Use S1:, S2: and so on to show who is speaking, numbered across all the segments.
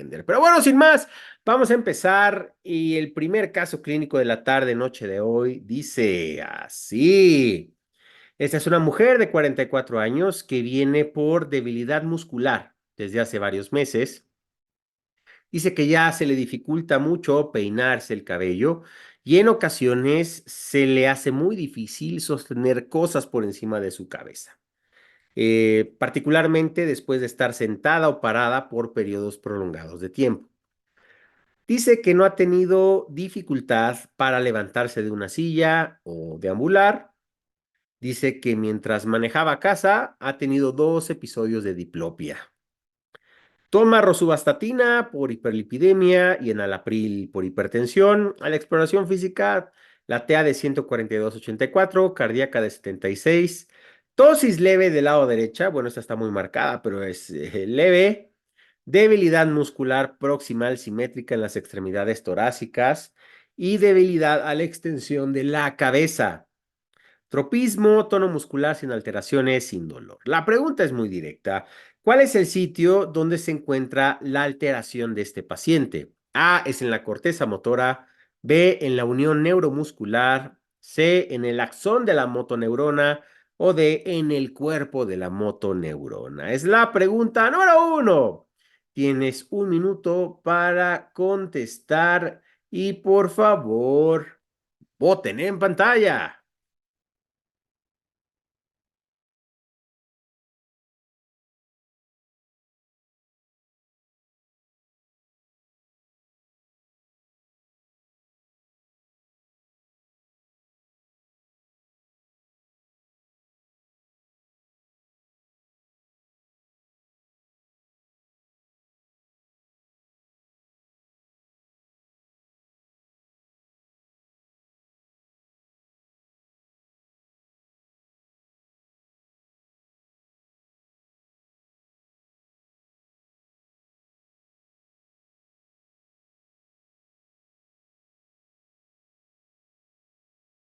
S1: aprender. Pero bueno, sin más, vamos a empezar. Y el primer caso clínico de la tarde, noche de hoy, dice así. Esta es una mujer de 44 años que viene por debilidad muscular desde hace varios meses. Dice que ya se le dificulta mucho peinarse el cabello y en ocasiones se le hace muy difícil sostener cosas por encima de su cabeza, particularmente después de estar sentada o parada por periodos prolongados de tiempo. Dice que no ha tenido dificultad para levantarse de una silla o deambular. Dice que mientras manejaba casa ha tenido dos episodios de diplopia. Toma rosuvastatina por hiperlipidemia y enalapril por hipertensión. A la exploración física, la TA de 142/84, cardíaca de 76, tosis leve del lado derecha, bueno, esta está muy marcada, pero es leve, debilidad muscular proximal simétrica en las extremidades torácicas y debilidad a la extensión de la cabeza. Tropismo, tono muscular sin alteraciones, sin dolor. La pregunta es muy directa. ¿Cuál es el sitio donde se encuentra la alteración de este paciente? A, es en la corteza motora; B, en la unión neuromuscular; C, en el axón de la motoneurona; o D, en el cuerpo de la motoneurona. Es la pregunta número uno. Tienes un minuto para contestar y por favor, voten en pantalla.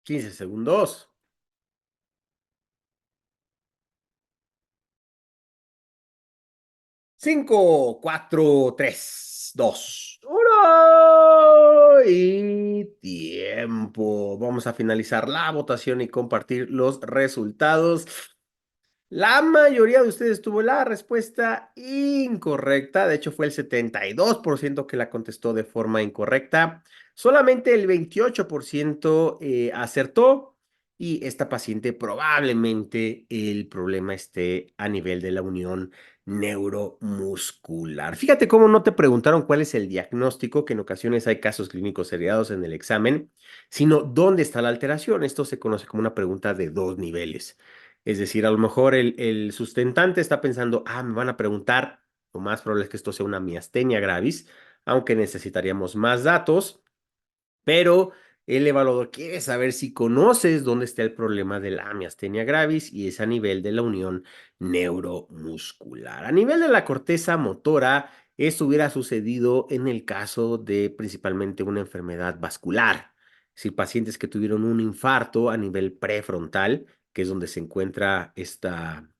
S1: 15 segundos. 5, 4, 3, 2, 1 y tiempo. Vamos a finalizar la votación y compartir los resultados. La mayoría de ustedes tuvo la respuesta incorrecta. De hecho, fue el 72% que la contestó de forma incorrecta. Solamente el 28% acertó. Y esta paciente probablemente el problema esté a nivel de la unión neuromuscular. Fíjate cómo no te preguntaron cuál es el diagnóstico, que en ocasiones hay casos clínicos heredados en el examen, sino dónde está la alteración. Esto se conoce como una pregunta de dos niveles. Es decir, a lo mejor el sustentante está pensando, me van a preguntar, lo más probable es que esto sea una miastenia gravis, aunque necesitaríamos más datos, pero el evaluador quiere saber si conoces dónde está el problema de la miastenia gravis y es a nivel de la unión neuromuscular. A nivel de la corteza motora, esto hubiera sucedido en el caso de principalmente una enfermedad vascular. Si pacientes que tuvieron un infarto a nivel prefrontal, que es donde se encuentra esta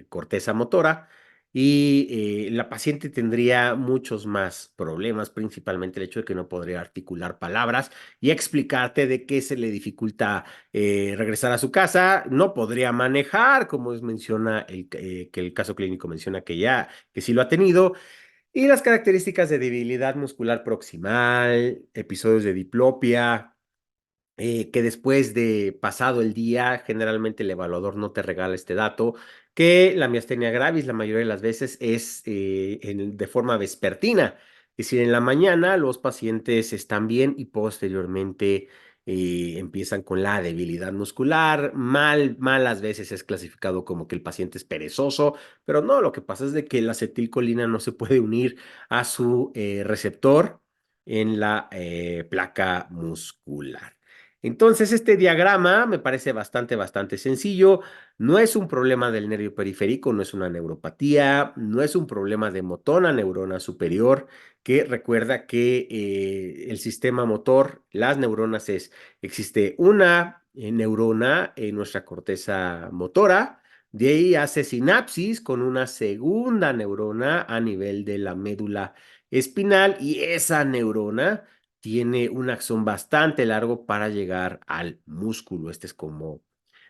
S1: corteza motora, y la paciente tendría muchos más problemas, principalmente el hecho de que no podría articular palabras y explicarte de qué se le dificulta regresar a su casa, no podría manejar, como menciona que el caso clínico menciona que sí lo ha tenido, y las características de debilidad muscular proximal, episodios de diplopia, que después de pasado el día, generalmente el evaluador no te regala este dato, que la miastenia gravis la mayoría de las veces es de forma vespertina. Es decir, en la mañana los pacientes están bien y posteriormente empiezan con la debilidad muscular. Malas veces es clasificado como que el paciente es perezoso, pero no, lo que pasa es de que la acetilcolina no se puede unir a su receptor en la placa muscular. Entonces, este diagrama me parece bastante sencillo. No es un problema del nervio periférico, no es una neuropatía, no es un problema de motona neurona superior, que recuerda que el sistema motor, las neuronas existe una neurona en nuestra corteza motora, de ahí hace sinapsis con una segunda neurona a nivel de la médula espinal y esa neurona tiene un axón bastante largo para llegar al músculo. Este es como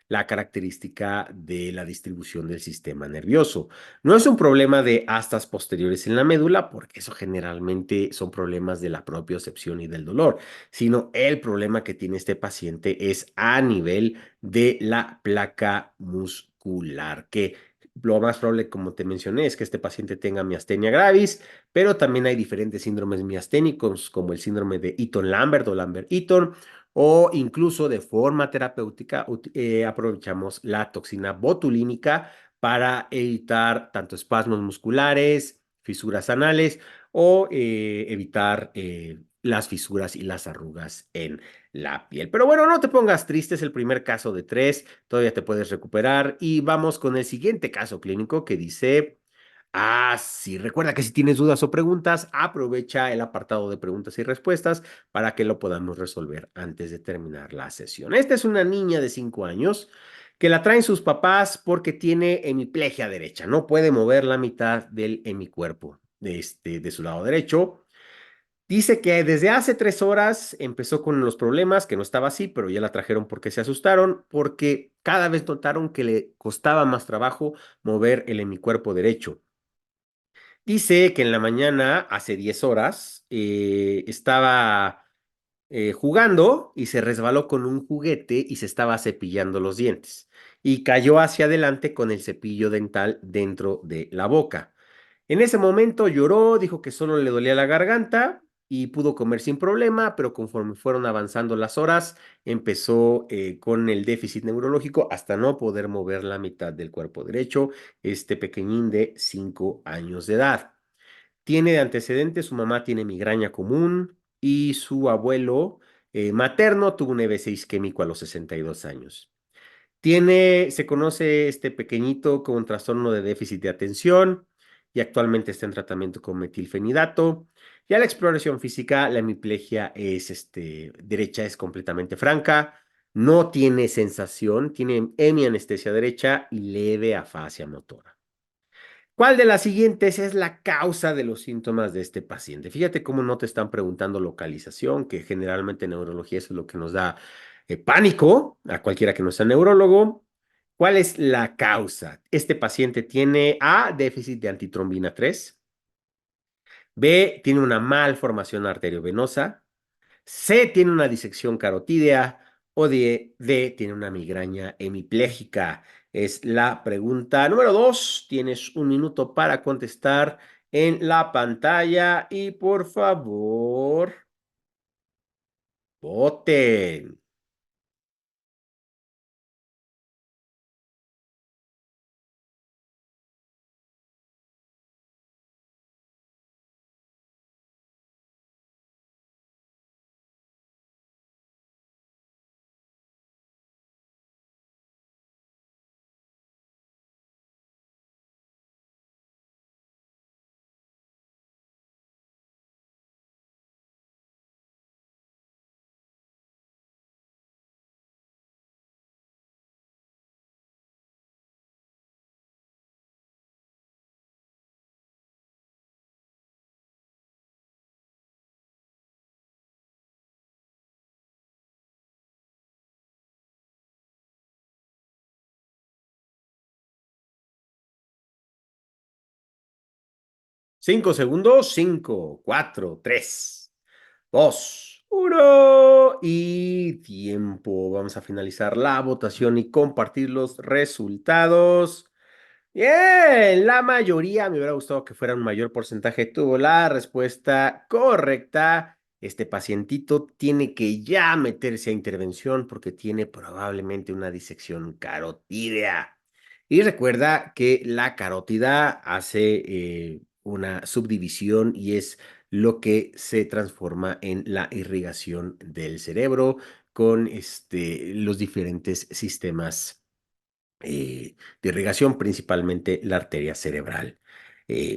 S1: la característica de la distribución del sistema nervioso. No es un problema de astas posteriores en la médula, porque eso generalmente son problemas de la propiocepción y del dolor, sino el problema que tiene este paciente es a nivel de la placa muscular, que lo más probable, como te mencioné, es que este paciente tenga miastenia gravis, pero también hay diferentes síndromes miasténicos, como el síndrome de Eaton-Lambert o Lambert-Eaton, o incluso de forma terapéutica aprovechamos la toxina botulínica para evitar tanto espasmos musculares, fisuras anales o evitar las fisuras y las arrugas en la piel. Pero bueno, no te pongas triste, es el primer caso de tres, todavía te puedes recuperar y vamos con el siguiente caso clínico que dice... Ah, sí, recuerda que si tienes dudas o preguntas, aprovecha el apartado de preguntas y respuestas para que lo podamos resolver antes de terminar la sesión. Esta es una niña de 5 años que la traen sus papás porque tiene hemiplegia derecha, no puede mover la mitad del hemicuerpo de su lado derecho. Dice que desde hace 3 horas empezó con los problemas, que no estaba así, pero ya la trajeron porque se asustaron, porque cada vez notaron que le costaba más trabajo mover el hemicuerpo derecho. Dice que en la mañana, hace 10 horas, estaba jugando y se resbaló con un juguete y se estaba cepillando los dientes y cayó hacia adelante con el cepillo dental dentro de la boca. En ese momento lloró, dijo que solo le dolía la garganta y pudo comer sin problema, pero conforme fueron avanzando las horas, empezó con el déficit neurológico hasta no poder mover la mitad del cuerpo derecho, este pequeñín de 5 años de edad. Tiene de antecedentes, su mamá tiene migraña común y su abuelo materno tuvo un EB6 isquémico a los 62 años. Se conoce este pequeñito con un trastorno de déficit de atención y actualmente está en tratamiento con metilfenidato. Ya la exploración física, la hemiplegia derecha es completamente franca, no tiene sensación, tiene hemianestesia derecha y leve afasia motora. ¿Cuál de las siguientes es la causa de los síntomas de este paciente? Fíjate cómo no te están preguntando localización, que generalmente en neurología eso es lo que nos da pánico a cualquiera que no sea neurólogo. ¿Cuál es la causa? Este paciente tiene A, déficit de antitrombina 3, B, tiene una malformación arteriovenosa, C, tiene una disección carotídea o D, tiene una migraña hemipléjica. Es la pregunta número 2. Tienes un minuto para contestar en la pantalla y por favor, voten. 5 segundos. 5, 4, 3, 2, 1 y tiempo. Vamos a finalizar la votación y compartir los resultados. Bien, la mayoría, me hubiera gustado que fuera un mayor porcentaje, tuvo la respuesta correcta. Este pacientito tiene que ya meterse a intervención porque tiene probablemente una disección carotídea. Y recuerda que la carótida hace una subdivisión y es lo que se transforma en la irrigación del cerebro con los diferentes sistemas de irrigación, principalmente la arteria cerebral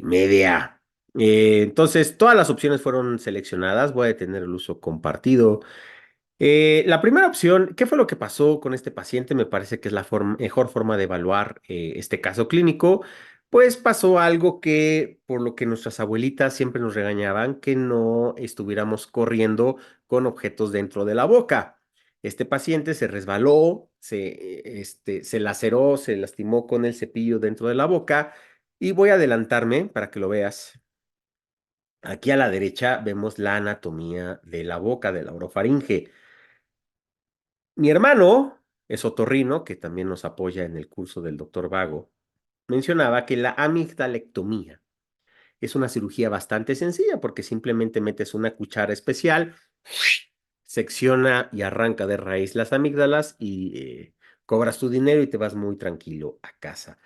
S1: media. Entonces, todas las opciones fueron seleccionadas. Voy a tener el uso compartido. La primera opción, ¿qué fue lo que pasó con este paciente? Me parece que es la mejor forma de evaluar este caso clínico. Pues pasó algo que, por lo que nuestras abuelitas siempre nos regañaban, que no estuviéramos corriendo con objetos dentro de la boca. Este paciente se resbaló, se laceró, se lastimó con el cepillo dentro de la boca y voy a adelantarme para que lo veas. Aquí a la derecha vemos la anatomía de la boca, de la orofaringe. Mi hermano es otorrino, que también nos apoya en el curso del doctor Vago, mencionaba que la amigdalectomía es una cirugía bastante sencilla porque simplemente metes una cuchara especial, secciona y arranca de raíz las amígdalas y cobras tu dinero y te vas muy tranquilo a casa.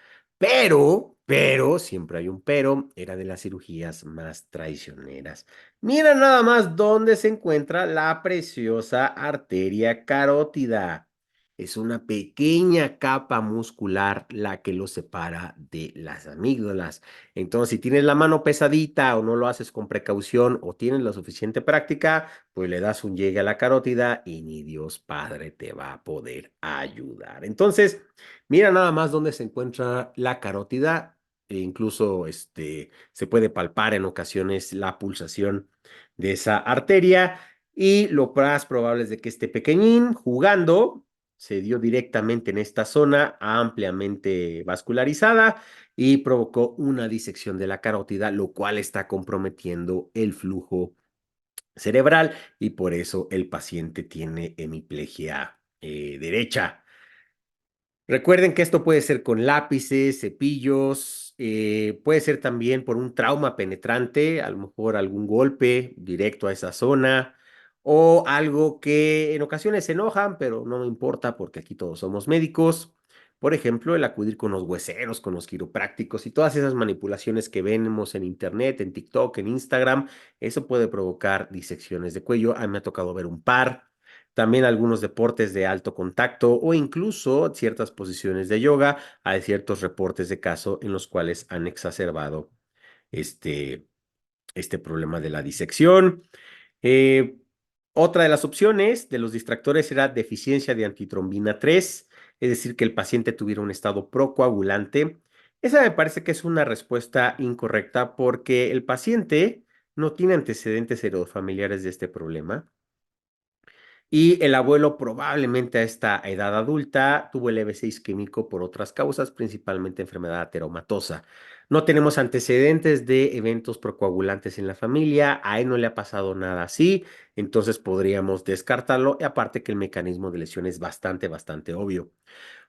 S1: Siempre hay un pero, era de las cirugías más traicioneras. Mira nada más dónde se encuentra la preciosa arteria carótida. Es una pequeña capa muscular la que lo separa de las amígdalas. Entonces, si tienes la mano pesadita o no lo haces con precaución o tienes la suficiente práctica, pues le das un llegue a la carótida y ni Dios Padre te va a poder ayudar. Entonces, mira nada más dónde se encuentra la carótida. E incluso se puede palpar en ocasiones la pulsación de esa arteria y lo más probable es de que este pequeñín jugando se dio directamente en esta zona ampliamente vascularizada y provocó una disección de la carótida, lo cual está comprometiendo el flujo cerebral y por eso el paciente tiene hemiplegia derecha. Recuerden que esto puede ser con lápices, cepillos, puede ser también por un trauma penetrante, a lo mejor algún golpe directo a esa zona, o algo que en ocasiones se enojan, pero no me importa porque aquí todos somos médicos. Por ejemplo, el acudir con los hueseros, con los quiroprácticos y todas esas manipulaciones que vemos en internet, en TikTok, en Instagram, eso puede provocar disecciones de cuello. A mí me ha tocado ver un par. También algunos deportes de alto contacto o incluso ciertas posiciones de yoga. Hay ciertos reportes de caso en los cuales han exacerbado este, este problema de la disección. Eh, Otra de las opciones de los distractores era deficiencia de antitrombina 3, es decir, que el paciente tuviera un estado procoagulante. Esa me parece que es una respuesta incorrecta porque el paciente no tiene antecedentes heredofamiliares de este problema. Y el abuelo probablemente a esta edad adulta tuvo el EB6 isquémico por otras causas, principalmente enfermedad ateromatosa. No tenemos antecedentes de eventos procoagulantes en la familia, a él no le ha pasado nada así, entonces podríamos descartarlo, y aparte que el mecanismo de lesión es bastante obvio.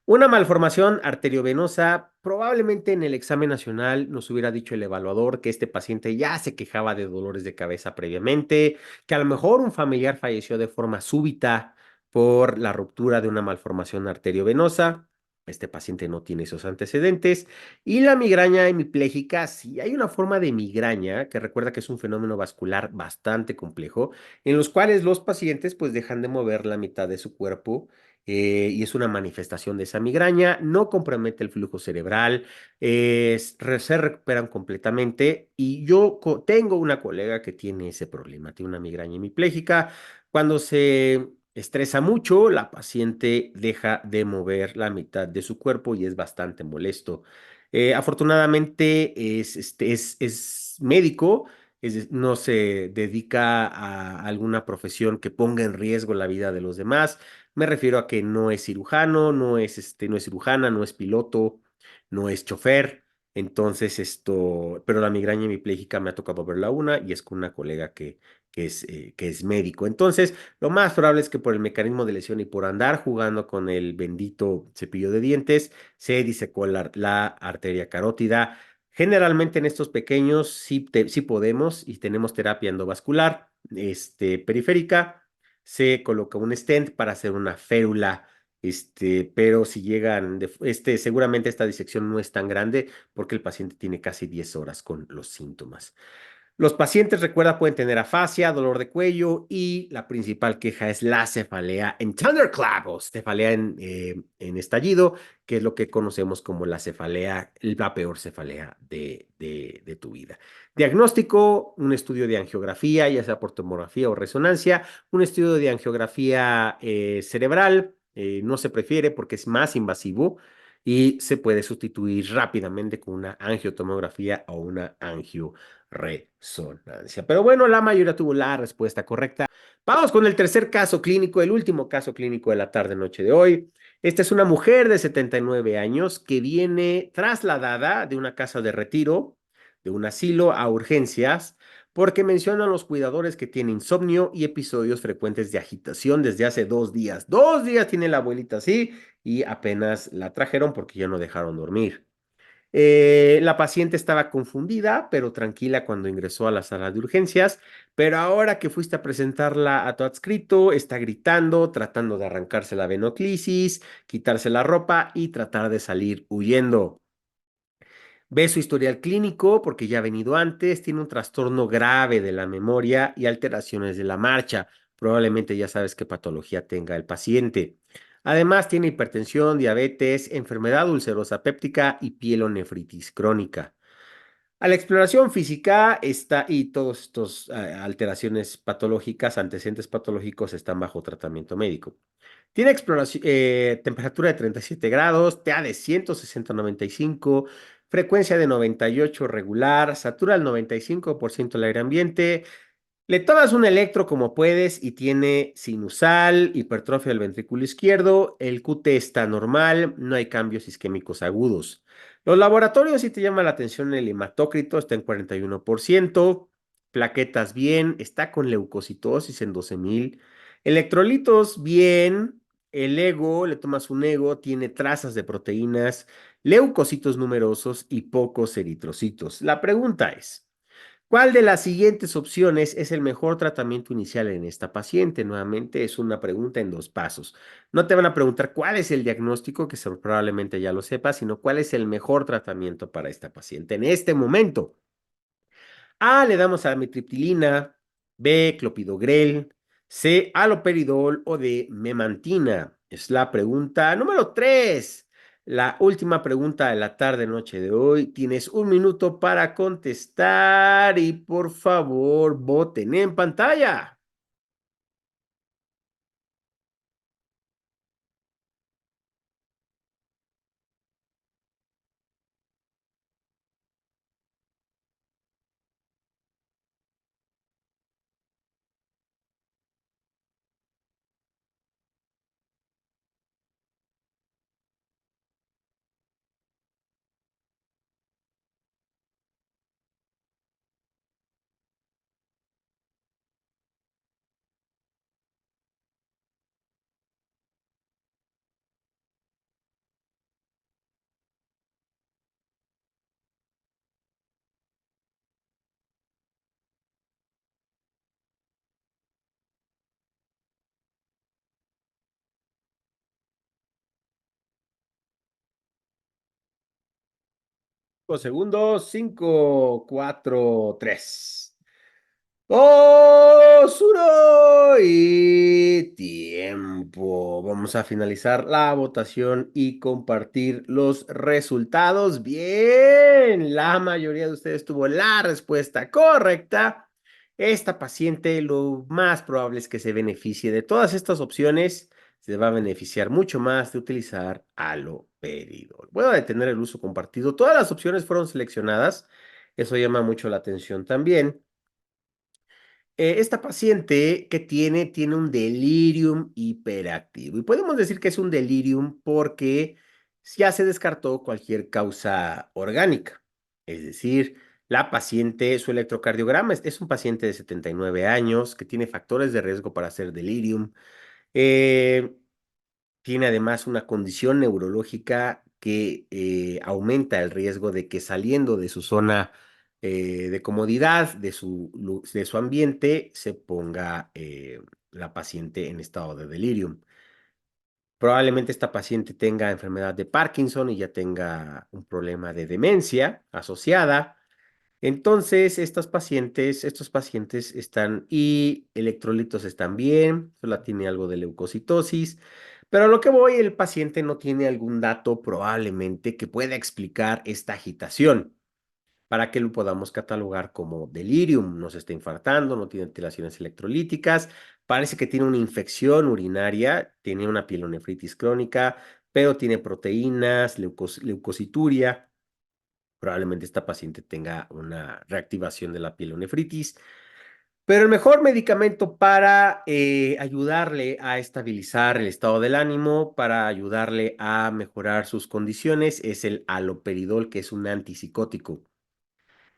S1: Una malformación arteriovenosa, probablemente en el examen nacional nos hubiera dicho el evaluador que este paciente ya se quejaba de dolores de cabeza previamente, que a lo mejor un familiar falleció de forma súbita por la ruptura de una malformación arteriovenosa. Este paciente no tiene esos antecedentes. Y la migraña hemipléjica, sí hay una forma de migraña que recuerda que es un fenómeno vascular bastante complejo, en los cuales los pacientes pues dejan de mover la mitad de su cuerpo y es una manifestación de esa migraña, no compromete el flujo cerebral, se recuperan completamente y yo tengo una colega que tiene ese problema, tiene una migraña hemipléjica. Cuando se estresa mucho, la paciente deja de mover la mitad de su cuerpo y es bastante molesto. Afortunadamente es médico, no se dedica a alguna profesión que ponga en riesgo la vida de los demás. Me refiero a que no es cirujano, no es cirujana, no es piloto, no es chofer. Entonces, pero la migraña hemipléjica me ha tocado verla una y es con una colega que es médico. Entonces, lo más probable es que por el mecanismo de lesión y por andar jugando con el bendito cepillo de dientes, se disecó la arteria carótida. Generalmente en estos pequeños sí podemos y tenemos terapia endovascular, periférica, se coloca un stent para hacer una férula, pero si llegan, seguramente esta disección no es tan grande porque el paciente tiene casi 10 horas con los síntomas. Los pacientes, recuerda, pueden tener afasia, dolor de cuello y la principal queja es la cefalea en thunderclap o cefalea en estallido, que es lo que conocemos como la cefalea, la peor cefalea de tu vida. Diagnóstico, un estudio de angiografía, ya sea por tomografía o resonancia, un estudio de angiografía cerebral, no se prefiere porque es más invasivo. y se puede sustituir rápidamente con una angiotomografía o una angioresonancia. Pero bueno, la mayoría tuvo la respuesta correcta. Vamos con el tercer caso clínico, el último caso clínico de la tarde-noche de hoy. Esta es una mujer de 79 años que viene trasladada de una casa de retiro, de un asilo a urgencias, porque mencionan los cuidadores que tiene insomnio y episodios frecuentes de agitación desde hace 2 días. 2 días tiene la abuelita así y apenas la trajeron porque ya no dejaron dormir. La paciente estaba confundida, pero tranquila cuando ingresó a la sala de urgencias, pero ahora que fuiste a presentarla a tu adscrito, está gritando, tratando de arrancarse la venoclisis, quitarse la ropa y tratar de salir huyendo. Ve su historial clínico porque ya ha venido antes, tiene un trastorno grave de la memoria y alteraciones de la marcha. Probablemente ya sabes qué patología tenga el paciente. Además, tiene hipertensión, diabetes, enfermedad ulcerosa péptica y pielonefritis crónica. A la exploración física está y todos estos alteraciones patológicas, antecedentes patológicos están bajo tratamiento médico. Tiene temperatura de 37 grados, TA de 160-95, frecuencia de 98 regular, satura al 95% el aire ambiente. Le tomas un electro como puedes y tiene sinusal, hipertrofia del ventrículo izquierdo, el QT está normal, no hay cambios isquémicos agudos. Los laboratorios, si te llama la atención, el hematócrito está en 41%, plaquetas bien, está con leucocitosis en 12,000, electrolitos bien, el ego, le tomas un ego, tiene trazas de proteínas, leucocitos numerosos y pocos eritrocitos. La pregunta es, ¿cuál de las siguientes opciones es el mejor tratamiento inicial en esta paciente? Nuevamente es una pregunta en dos pasos. No te van a preguntar cuál es el diagnóstico, que probablemente ya lo sepas, sino cuál es el mejor tratamiento para esta paciente en este momento. A, le damos amitriptilina, B, clopidogrel, C, haloperidol o D, memantina. Es la pregunta número 3. La última pregunta de la tarde-noche de hoy. Tienes 1 minuto para contestar y por favor voten en pantalla. 5 segundos. 5, 4, 3. Dos, uno y tiempo. Vamos a finalizar la votación y compartir los resultados. Bien, la mayoría de ustedes tuvo la respuesta correcta. Esta paciente lo más probable es que se beneficie de todas estas opciones. Se va a beneficiar mucho más de utilizar haloperidol. Voy a detener el uso compartido. Todas las opciones fueron seleccionadas. Eso llama mucho la atención también. Esta paciente que tiene un delirium hiperactivo. Y podemos decir que es un delirium porque ya se descartó cualquier causa orgánica. Es decir, la paciente, su electrocardiograma es un paciente de 79 años que tiene factores de riesgo para hacer delirium. Eh, Tiene además una condición neurológica que aumenta el riesgo de que saliendo de su zona de comodidad, de su ambiente, se ponga la paciente en estado de delirium. Probablemente esta paciente tenga enfermedad de Parkinson y ya tenga un problema de demencia asociada. Entonces, estos pacientes están y electrolitos están bien, solo tiene algo de leucocitosis, pero a lo que voy, el paciente no tiene algún dato probablemente que pueda explicar esta agitación para que lo podamos catalogar como delirium. No se está infartando, no tiene alteraciones electrolíticas, parece que tiene una infección urinaria, tiene una pielonefritis crónica, pero tiene proteínas, leucocituria. Probablemente esta paciente tenga una reactivación de la pielonefritis. Pero el mejor medicamento para ayudarle a estabilizar el estado del ánimo, para ayudarle a mejorar sus condiciones, es el haloperidol, que es un antipsicótico.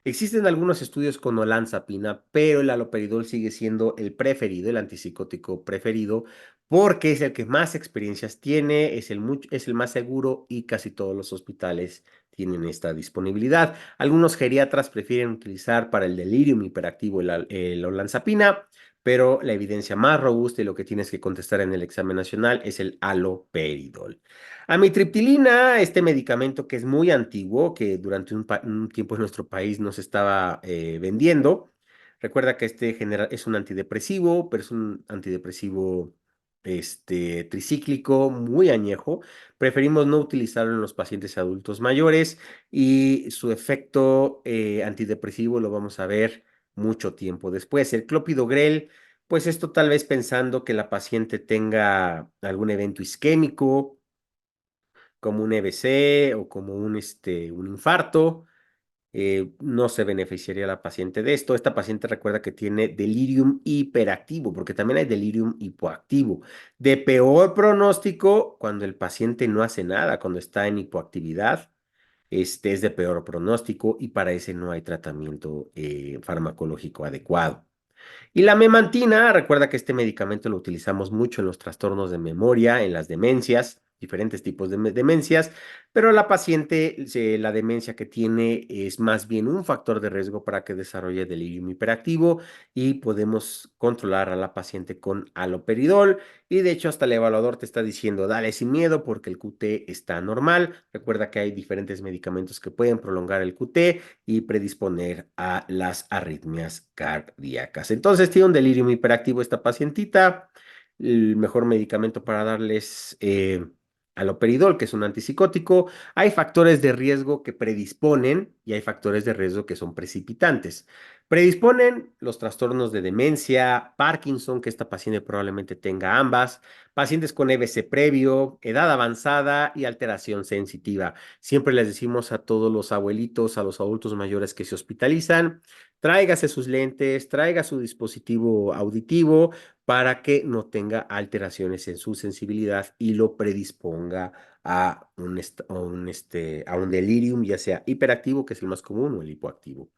S1: Existen algunos estudios con olanzapina, pero el haloperidol sigue siendo el preferido, el antipsicótico preferido, porque es el que más experiencias tiene, es el más seguro y casi todos los hospitales tienen esta disponibilidad. Algunos geriatras prefieren utilizar para el delirium hiperactivo el olanzapina, pero la evidencia más robusta y lo que tienes que contestar en el examen nacional es el haloperidol. Amitriptilina, este medicamento que es muy antiguo, que durante un tiempo en nuestro país no se estaba vendiendo. Recuerda que es un antidepresivo, pero es un antidepresivo tricíclico, muy añejo. Preferimos no utilizarlo en los pacientes adultos mayores y su efecto antidepresivo lo vamos a ver mucho tiempo después. El clopidogrel, pues esto tal vez pensando que la paciente tenga algún evento isquémico como un EBC o como un infarto. No se beneficiaría la paciente de esto. Esta paciente recuerda que tiene delirium hiperactivo, porque también hay delirium hipoactivo. De peor pronóstico cuando el paciente no hace nada, cuando está en hipoactividad. Este es de peor pronóstico y para ese no hay tratamiento farmacológico adecuado. Y la memantina, recuerda que este medicamento lo utilizamos mucho en los trastornos de memoria, en las demencias, diferentes tipos de demencias, pero la paciente, la demencia que tiene es más bien un factor de riesgo para que desarrolle delirium hiperactivo y podemos controlar a la paciente con haloperidol. Y de hecho, hasta el evaluador te está diciendo, dale sin miedo porque el QT está normal. Recuerda que hay diferentes medicamentos que pueden prolongar el QT y predisponer a las arritmias cardíacas. Entonces, tiene un delirium hiperactivo esta pacientita. El mejor medicamento para darles haloperidol, que es un antipsicótico. Hay factores de riesgo que predisponen y hay factores de riesgo que son precipitantes. Predisponen los trastornos de demencia, Parkinson, que esta paciente probablemente tenga ambas, pacientes con EBC previo, edad avanzada y alteración sensitiva. Siempre les decimos a todos los abuelitos, a los adultos mayores que se hospitalizan, tráigase sus lentes, traiga su dispositivo auditivo para que no tenga alteraciones en su sensibilidad y lo predisponga a un delirium, ya sea hiperactivo, que es el más común, o el hipoactivo.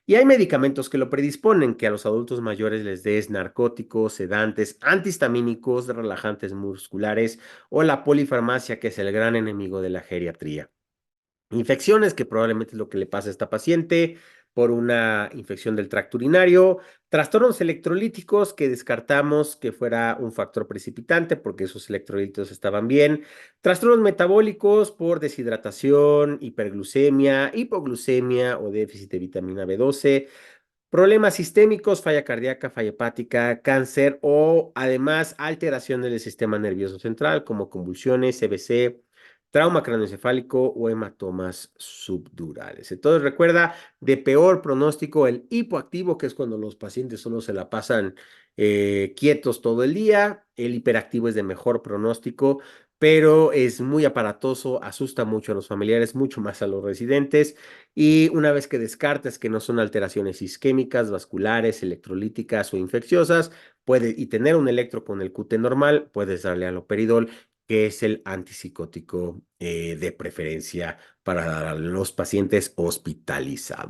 S1: Y hay medicamentos que lo predisponen, que a los adultos mayores les des narcóticos, sedantes, antihistamínicos, relajantes musculares o la polifarmacia, que es el gran enemigo de la geriatría. Infecciones, que probablemente es lo que le pasa a esta paciente por una infección del tracto urinario. Trastornos electrolíticos, que descartamos que fuera un factor precipitante porque esos electrolitos estaban bien. Trastornos metabólicos por deshidratación, hiperglucemia, hipoglucemia o déficit de vitamina B12. Problemas sistémicos, falla cardíaca, falla hepática, cáncer o además alteraciones del sistema nervioso central como convulsiones, CBC, trauma craneoencefálico o hematomas subdurales. Entonces recuerda, de peor pronóstico, el hipoactivo, que es cuando los pacientes solo se la pasan quietos todo el día. El hiperactivo es de mejor pronóstico, pero es muy aparatoso, asusta mucho a los familiares, mucho más a los residentes. Y una vez que descartes que no son alteraciones isquémicas, vasculares, electrolíticas o infecciosas, y tener un electro con el QT normal, puedes darle haloperidol, que es el antipsicótico de preferencia para dar a los pacientes hospitalizados.